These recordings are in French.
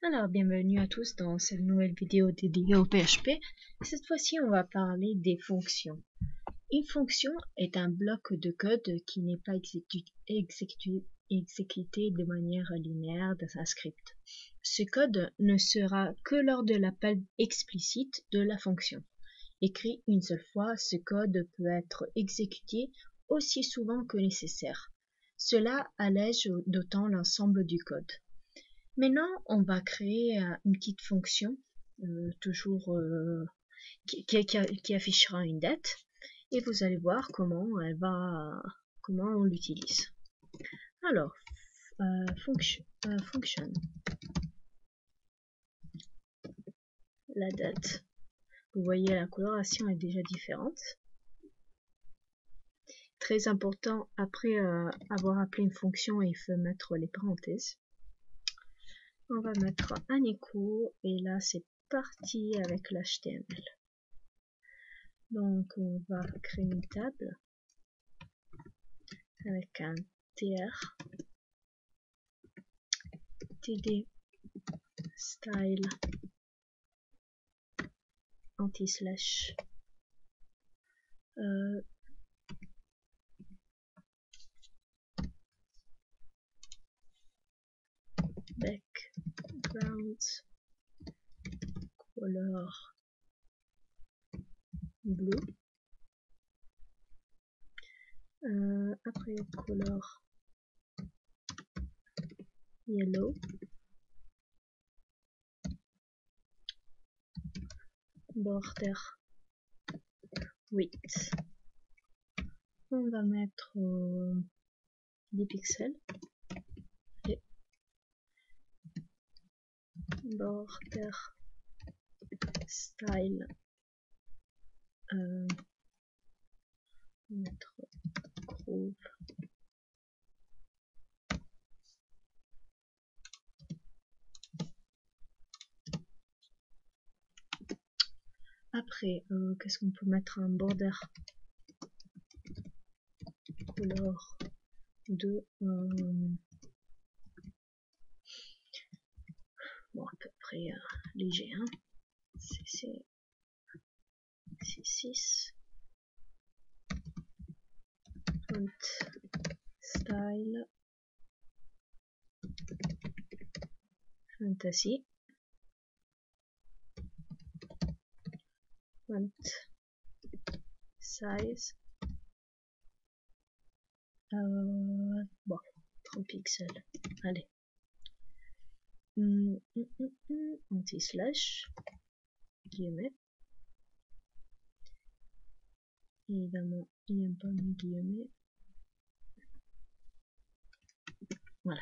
Alors, bienvenue à tous dans cette nouvelle vidéo dédiée au PHP. Cette fois-ci, on va parler des fonctions. Une fonction est un bloc de code qui n'est pas exécuté de manière linéaire dans un script. Ce code ne sera que lors de l'appel explicite de la fonction. Écrit une seule fois, ce code peut être exécuté aussi souvent que nécessaire. Cela allège d'autant l'ensemble du code. Maintenant, on va créer une petite fonction, qui affichera une date, et vous allez voir comment on l'utilise. Alors, function, la date. Vous voyez, la coloration est déjà différente. Très important, après avoir appelé une fonction, il faut mettre les parenthèses. On va mettre un écho, et là c'est parti avec l'HTML. Donc on va créer une table avec un tr, td style anti-slash background color blue, après color yellow, border width, on va mettre 10 pixels, et border style, mettre groove, après qu'est-ce qu'on peut mettre, un border color de bon, à peu près léger, hein. C'est 6 font style fantasy, font size bon, 30 pixels, allez. Anti-slash guillemets, évidemment il n'y a pas de guillemets, voilà.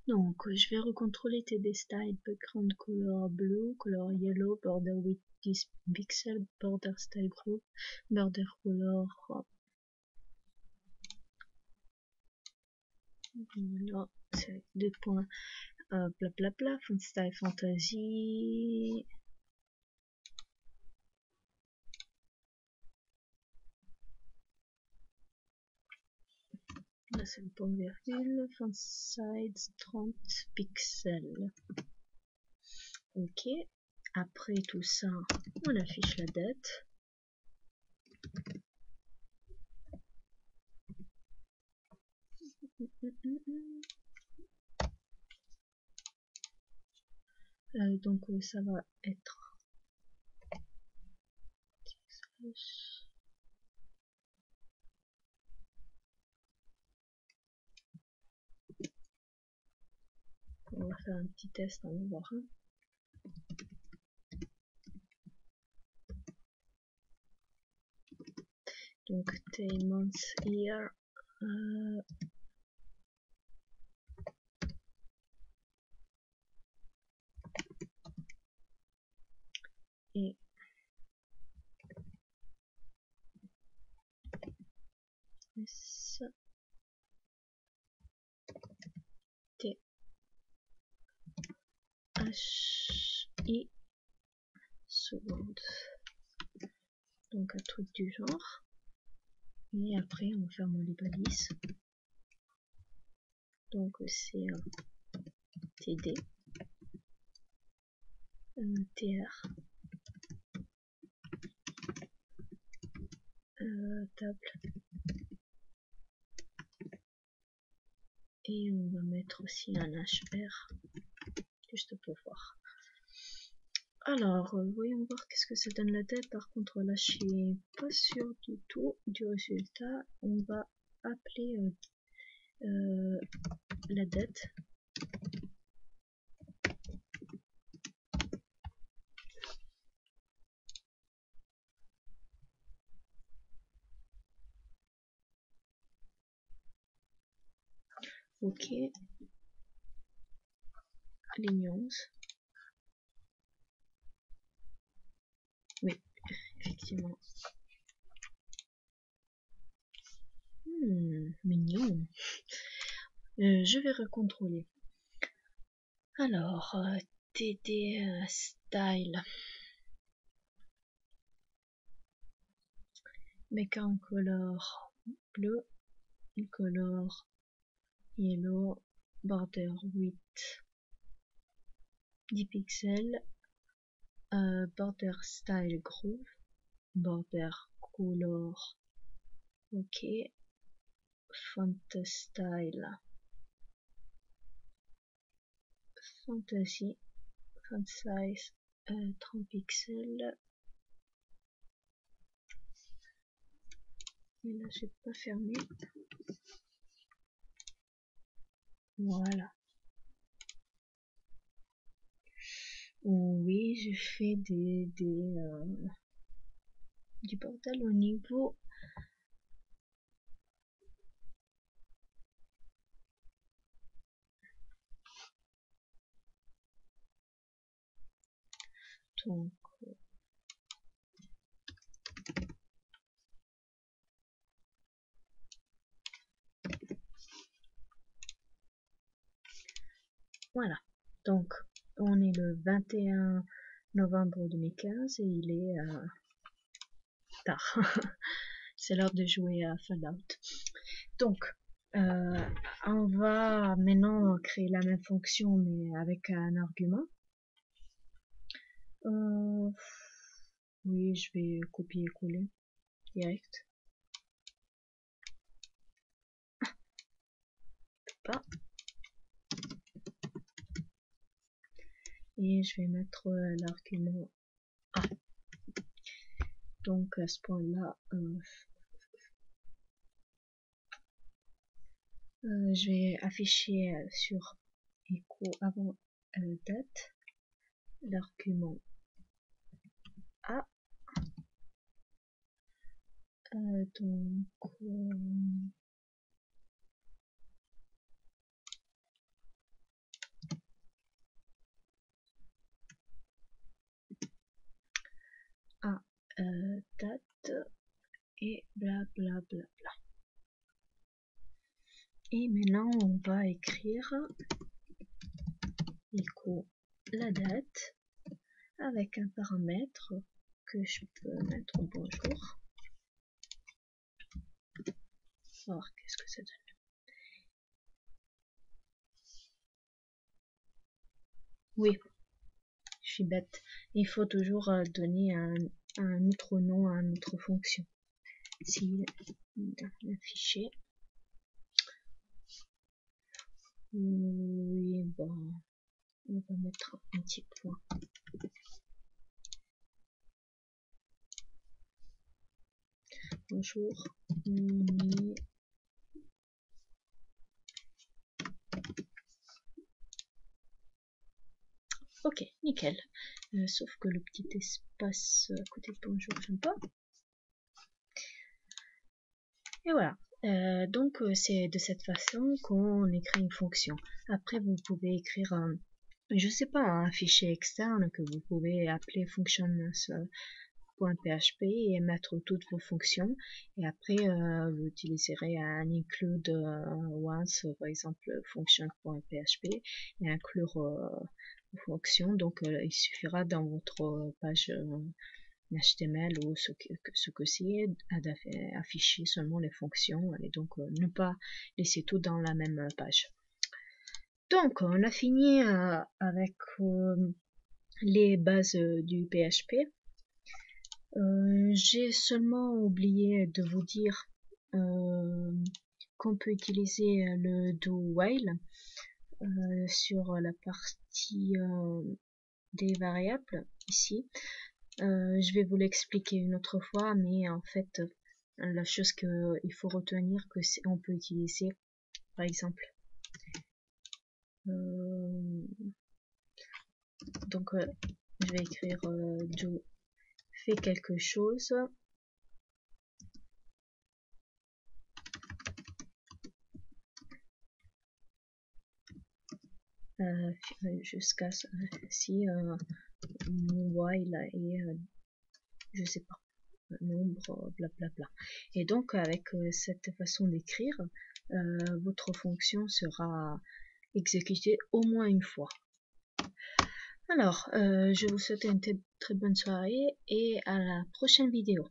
Donc je vais recontrôler td style background color blue, color yellow, border width 10 pixels, border style group, border color voilà, c'est 2 points, blablabla, font style fantasy, là c'est le point virgule, font size 30 pixels. Ok, après tout ça, on affiche la date. Donc ça va être on va faire un petit test, on va voir. Donc months year, et S T H I seconde, donc un truc du genre, et après on ferme les balises, donc c'est TD tr table, et on va mettre aussi un hr juste pour voir. Alors, voyons voir qu'est-ce que ça donne la tête. Par contre, là, je suis pas sûr du tout du résultat. On va appeler la date. Ok. Ligne 11. Oui, effectivement. Mignon. Je vais recontrôler. Alors, TD style. Background color bleu, color yellow, border 8, 10 pixels, border style groove, border color, ok, font style, fantasy, font size, 30 pixels. Et là, j'ai pas fermé. Voilà. Oui, je fais du portal au niveau donc voilà. Donc on est le 21 novembre 2015 et il est tard. C'est l'heure de jouer à Fallout. Donc on va maintenant créer la même fonction mais avec un argument. Oui, je vais copier-coller direct. Pas. Et je vais mettre l'argument A. Donc à ce point-là, je vais afficher sur echo avant date l'argument A. Donc A date et blablabla. Bla bla. Et maintenant on va écrire echo la date avec un paramètre que je peux mettre bonjour. Voir qu'est-ce que ça donne. Oui, je suis bête. Il faut toujours donner un autre nom à une autre fonction. Si le fichier. Oui, bon, on va mettre un petit point. Bonjour, on est ok, nickel. Sauf que le petit espace à côté de bonjour, j'aime pas. Et voilà. Donc c'est de cette façon qu'on écrit une fonction. Après vous pouvez écrire je sais pas, un fichier externe que vous pouvez appeler functions.php et mettre toutes vos fonctions. Et après vous utiliserez un include once, par exemple function.php, et inclure vos fonctions. Donc il suffira dans votre page HTML ou ce que c'est afficher seulement les fonctions et donc ne pas laisser tout dans la même page. Donc on a fini avec les bases du PHP. J'ai seulement oublié de vous dire qu'on peut utiliser le do while sur la partie des variables ici. Je vais vous l'expliquer une autre fois, mais en fait, la chose qu'il faut retenir, que c'est, on peut utiliser, par exemple, donc je vais écrire do fait quelque chose, jusqu'à si while et je sais pas, nombre, blablabla. Et donc avec cette façon d'écrire, votre fonction sera exécutée au moins une fois. Alors, je vous souhaite une très bonne soirée et à la prochaine vidéo.